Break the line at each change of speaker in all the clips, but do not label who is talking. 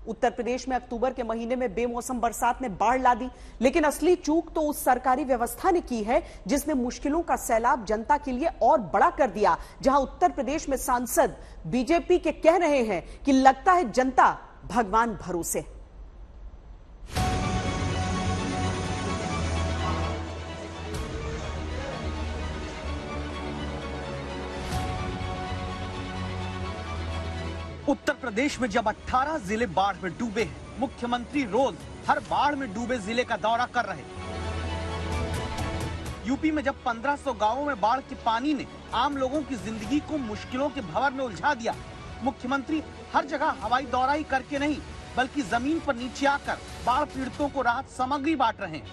उत्तर प्रदेश में अक्टूबर के महीने में बेमौसम बरसात ने बाढ़ ला दी, लेकिन असली चूक तो उस सरकारी व्यवस्था ने की है जिसने मुश्किलों का सैलाब जनता के लिए और बड़ा कर दिया। जहां उत्तर प्रदेश में सांसद बीजेपी के कह रहे हैं कि लगता है जनता भगवान भरोसे।
उत्तर प्रदेश में जब 18 जिले बाढ़ में डूबे हैं, मुख्यमंत्री रोज हर बाढ़ में डूबे जिले का दौरा कर रहे हैं। यूपी में जब 1500 गांवों में बाढ़ के पानी ने आम लोगों की जिंदगी को मुश्किलों के भंवर में उलझा दिया, मुख्यमंत्री हर जगह हवाई दौरा ही करके नहीं बल्कि जमीन पर नीचे आकर बाढ़ पीड़ितों को राहत सामग्री बांट रहे हैं।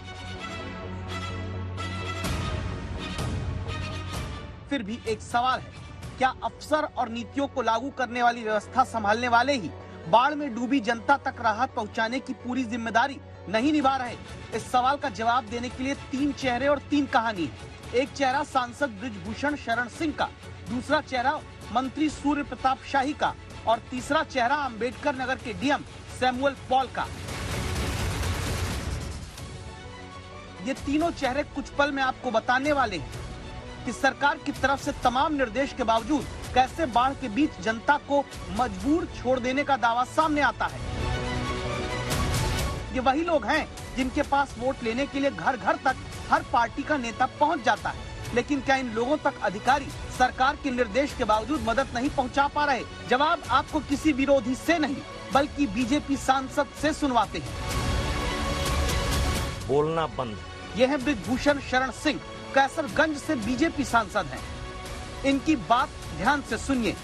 फिर भी एक सवाल है, क्या अफसर और नीतियों को लागू करने वाली व्यवस्था संभालने वाले ही बाढ़ में डूबी जनता तक राहत पहुंचाने की पूरी जिम्मेदारी नहीं निभा रहे? इस सवाल का जवाब देने के लिए 3 चेहरे और 3 कहानी है। एक चेहरा सांसद बृजभूषण शरण सिंह का, दूसरा चेहरा मंत्री सूर्य प्रताप शाही का और तीसरा चेहरा अंबेडकर नगर के डीएम सैमुअल पॉल का। ये तीनों चेहरे कुछ पल में आपको बताने वाले हैं कि सरकार की तरफ से तमाम निर्देश के बावजूद कैसे बाढ़ के बीच जनता को मजबूर छोड़ देने का दावा सामने आता है। ये वही लोग हैं जिनके पास वोट लेने के लिए घर घर तक हर पार्टी का नेता पहुंच जाता है, लेकिन क्या इन लोगों तक अधिकारी सरकार के निर्देश के बावजूद मदद नहीं पहुंचा पा रहे? जवाब आपको किसी विरोधी से नहीं बल्कि बीजेपी सांसद से सुनवाते हैं।
बोलना बंद।
ये है बृजभूषण शरण सिंह, कैसरगंज से बीजेपी सांसद हैं। इनकी बात ध्यान से सुनिए।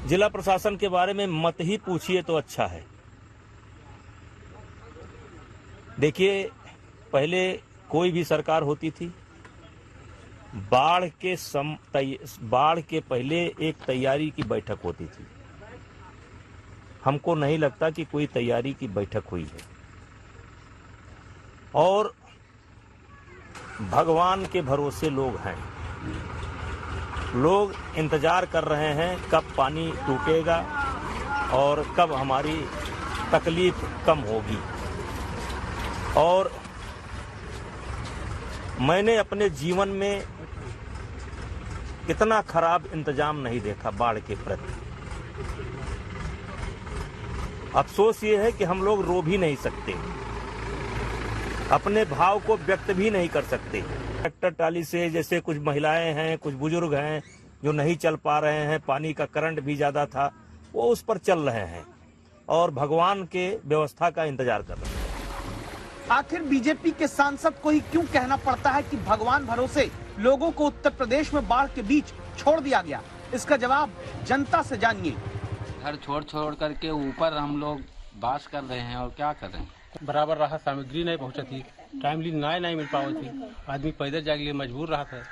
जिला प्रशासन के बारे में मत ही पूछिए तो अच्छा है। देखिए, पहले कोई भी सरकार होती थी, बाढ़ के पहले एक तैयारी की बैठक होती थी। हमको नहीं लगता कि कोई तैयारी की बैठक हुई है और भगवान के भरोसे लोग हैं। लोग इंतजार कर रहे हैं कब पानी रुकेगा और कब हमारी तकलीफ कम होगी। और मैंने अपने जीवन में इतना खराब इंतजाम नहीं देखा बाढ़ के प्रति। अफसोस ये है कि हम लोग रो भी नहीं सकते, अपने भाव को व्यक्त भी नहीं कर सकते। ट्रैक्टर ट्राली से जैसे कुछ महिलाएं हैं, कुछ बुजुर्ग हैं जो नहीं चल पा रहे हैं, पानी का करंट भी ज्यादा था, वो उस पर चल रहे हैं और भगवान के व्यवस्था का इंतजार कर रहे हैं।
आखिर बीजेपी के सांसद को ही क्यों कहना पड़ता है कि भगवान भरोसे लोगों को उत्तर प्रदेश में बाढ़ के बीच छोड़ दिया गया? इसका जवाब जनता से जानिए।
घर छोड़ करके ऊपर हम लोग बास कर रहे हैं और क्या कर रहे हैं।
बराबर राहत सामग्री नहीं पहुंचती, टाइमली नहीं मिल पाई थी, आदमी पैदल जाने के लिए मजबूर रहा था।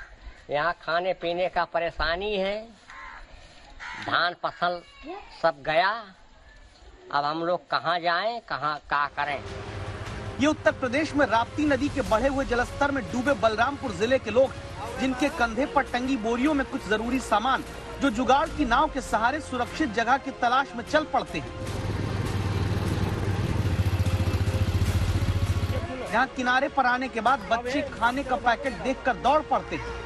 यहाँ खाने पीने का परेशानी है, धान फसल सब गया, अब हम लोग कहाँ जाएं, कहाँ क्या करें।
ये उत्तर प्रदेश में राप्ती नदी के बढ़े हुए जलस्तर में डूबे बलरामपुर जिले के लोग, जिनके कंधे पर टंगी बोरियों में कुछ जरूरी सामान, जो जुगाड़ की नाव के सहारे सुरक्षित जगह की तलाश में चल पड़ते हैं। यहाँ किनारे पर आने के बाद बच्चे खाने का पैकेट देखकर दौड़ पड़ते हैं।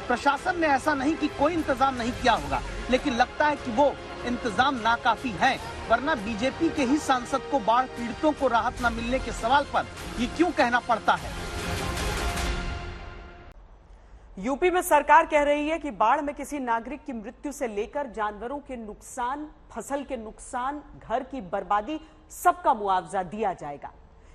प्रशासन ने ऐसा नहीं कि कोई इंतजाम नहीं किया होगा, लेकिन लगता है कि वो इंतजाम नाकाफी है, वरना बीजेपी के ही सांसद को बाढ़ पीड़ितों को राहत न मिलने के सवाल पर ये क्यों कहना पड़ता है?
यूपी में सरकार कह रही है कि बाढ़ में किसी नागरिक की मृत्यु से लेकर जानवरों के नुकसान, फसल के नुकसान, घर की बर्बादी, सबका मुआवजा दिया जाएगा।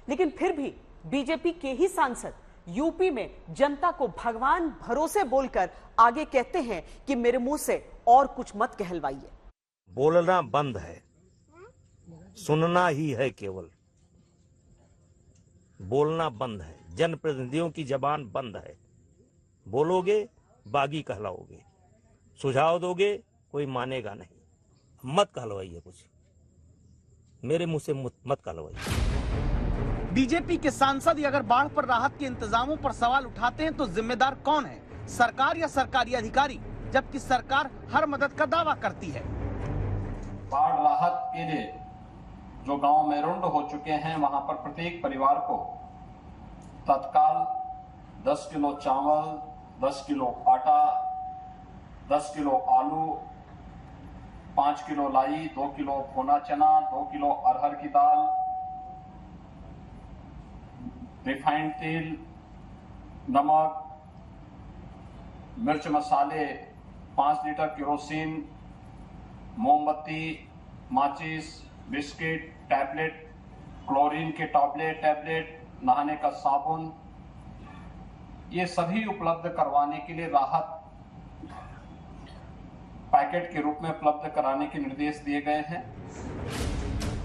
लेकिन फिर भी बीजेपी के ही सांसद यूपी में जनता को भगवान भरोसे बोलकर आगे कहते हैं कि मेरे मुंह से और कुछ मत कहलवाइए।
बोलना बंद है, सुनना ही है केवल। बोलना बंद है, जनप्रतिनिधियों की जबान बंद है। बोलोगे बागी कहलाओगे, सुझाव दोगे कोई मानेगा नहीं। मत कहलवाइए कुछ, मेरे मुंह से मत कहलवाइए।
बीजेपी के सांसद अगर बाढ़ पर राहत के इंतजामों पर सवाल उठाते हैं तो जिम्मेदार कौन है, सरकार या सरकारी अधिकारी? जबकि सरकार हर मदद का दावा करती है।
बाढ़ राहत के लिए जो गांव में रुंड हो चुके हैं, वहां पर प्रत्येक परिवार को तत्काल 10 किलो चावल, 10 किलो आटा, 10 किलो आलू, 5 किलो लाई, 2 किलो भुना चना, 2 किलो अरहर की दाल, रिफाइंड तेल, नमक, मिर्च मसाले, 5 लीटर केरोसिन, मोमबत्ती, माचिस, बिस्किट, टैबलेट, क्लोरीन के टैबलेट, नहाने का साबुन, ये सभी उपलब्ध करवाने के लिए राहत पैकेट के रूप में उपलब्ध कराने के निर्देश दिए गए हैं।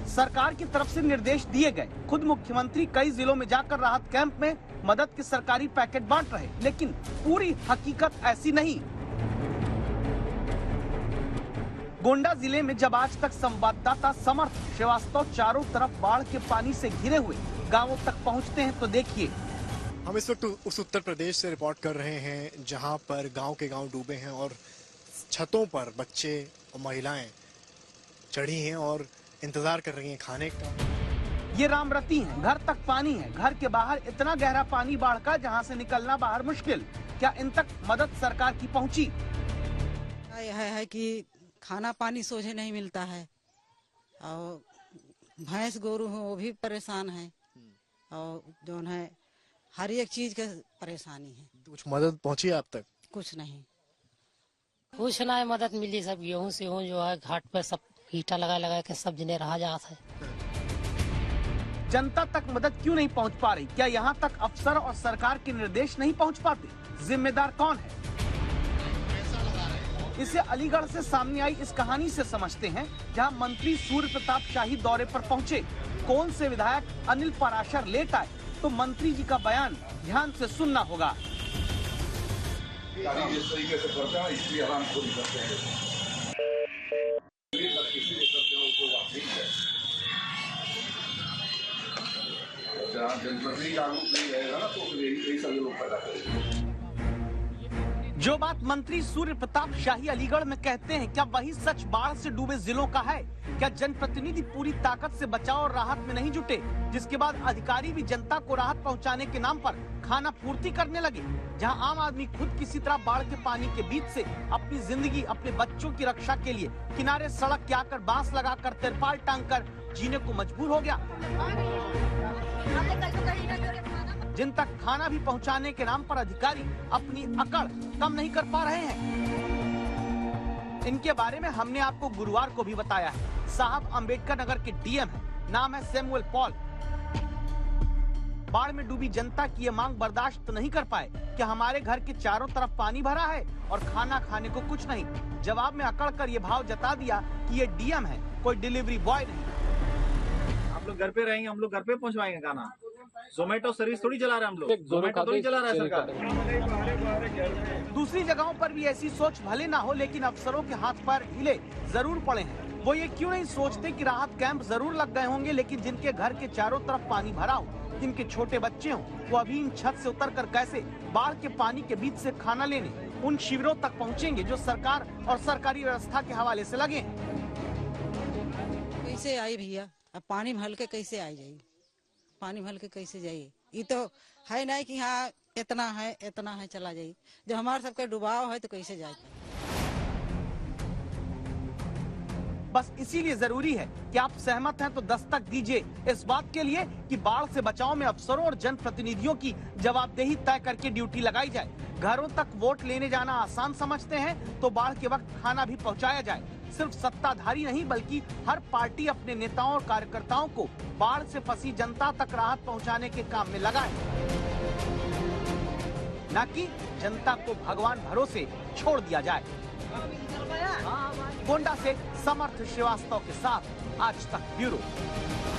सरकार की तरफ से निर्देश दिए गए। खुद मुख्यमंत्री कई जिलों में जाकर राहत कैंप में मदद के सरकारी पैकेट बांट रहे, लेकिन पूरी हकीकत ऐसी नहीं। गोंडा जिले में जब आज तक संवाददाता समर्थ श्रीवास्तव चारों तरफ बाढ़ के पानी से घिरे हुए गांवों तक पहुंचते हैं तो देखिए।
हम इस वक्त उस उत्तर प्रदेश से रिपोर्ट कर रहे हैं जहां पर गांव के गांव डूबे हैं और छतों पर बच्चे और महिलाएं चढ़ी हैं और इंतजार कर रही हैं खाने का।
ये रामरती हैं, घर तक पानी है, घर के बाहर इतना गहरा पानी बाढ़ का जहां से निकलना बाहर मुश्किल। क्या इन तक मदद सरकार की पहुंची?
है कि खाना पानी सोझे नहीं मिलता है और भैंस गोरू हो वो भी परेशान है और जो है हर एक चीज का परेशानी है।
कुछ मदद पहुंची आप तक?
कुछ नहीं
मदद मिली। सब गेहूँ से जो है घाट पर सब ईटा लगा के सब जने रहा जाता है।
जनता तक मदद क्यों नहीं पहुंच पा रही? क्या यहाँ तक अफसर और सरकार के निर्देश नहीं पहुंच पाते? जिम्मेदार कौन है? इसे अलीगढ़ से सामने आई इस कहानी से समझते हैं, जहां मंत्री सूर्य प्रताप शाही दौरे पर पहुंचे। कौन से विधायक अनिल पराशर लेट आए तो मंत्री जी का बयान ध्यान से सुनना होगा।
जिस तरीके से करते हैं इसलिए आराम को नहीं करते हैं। जहाँ जनप्रतिनिधि का रूप नहीं रहेगा ना तो यही सभी लोग पैदा करेंगे।
जो बात मंत्री सूर्य प्रताप शाही अलीगढ़ में कहते हैं, क्या वही सच बाढ़ से डूबे जिलों का है? क्या जनप्रतिनिधि पूरी ताकत से बचाव और राहत में नहीं जुटे, जिसके बाद अधिकारी भी जनता को राहत पहुंचाने के नाम पर खाना पूर्ति करने लगे? जहां आम आदमी खुद किसी तरह बाढ़ के पानी के बीच से अपनी जिंदगी, अपने बच्चों की रक्षा के लिए किनारे सड़क के आकर बांस लगाकर, तिरपाल टांगकर जीने को मजबूर हो गया। जिन तक खाना भी पहुंचाने के नाम पर अधिकारी अपनी अकड़ कम नहीं कर पा रहे हैं। इनके बारे में हमने आपको गुरुवार को भी बताया है। साहब अंबेडकर नगर के डीएम है, नाम है सैमुअल पॉल। बाढ़ में डूबी जनता की ये मांग बर्दाश्त नहीं कर पाए कि हमारे घर के चारों तरफ पानी भरा है और खाना खाने को कुछ नहीं। जवाब में अकड़ कर ये भाव जता दिया कि ये डीएम है, कोई डिलीवरी बॉय नहीं।
आप लोग घर पे रहेंगे, हम लोग घर पे पहुंचवाएंगे खाना। जोमेटो सर्विस थोड़ी चला रहे हैं हम लोग, जोमेटो थोड़ी चला रहा है सरकार।
दूसरी जगहों पर भी ऐसी सोच भले ना हो, लेकिन अफसरों के हाथ पर हिले जरूर पड़े हैं। वो ये क्यों नहीं सोचते कि राहत कैंप जरूर लग गए होंगे, लेकिन जिनके घर के चारों तरफ पानी भरा हो, जिनके छोटे बच्चे हों, वो अभी इन छत से उतरकर कैसे बाढ़ के पानी के बीच से खाना लेने उन शिविरों तक पहुंचेंगे जो सरकार और सरकारी व्यवस्था के हवाले से लगे।
कैसे आई भैया? अब पानी भर के कैसे आई जाएगी? पानी भर के कैसे जाइए? ये तो है नहीं कि हाँ इतना है चला जाइए। जब हमारे सबके डुबाव है तो कैसे जाए?
बस इसीलिए जरूरी है कि आप सहमत हैं तो दस्तक दीजिए इस बात के लिए कि बाढ़ से बचाव में अफसरों और जनप्रतिनिधियों की जवाबदेही तय करके ड्यूटी लगाई जाए। घरों तक वोट लेने जाना आसान समझते हैं तो बाढ़ के वक्त खाना भी पहुंचाया जाए। सिर्फ सत्ताधारी नहीं बल्कि हर पार्टी अपने नेताओं और कार्यकर्ताओं को बाढ़ से फंसी जनता तक राहत पहुंचाने के काम में लगाए, न कि जनता को भगवान भरोसे छोड़ दिया जाए। गोंडा से समर्थ श्रीवास्तव के साथ आज तक ब्यूरो।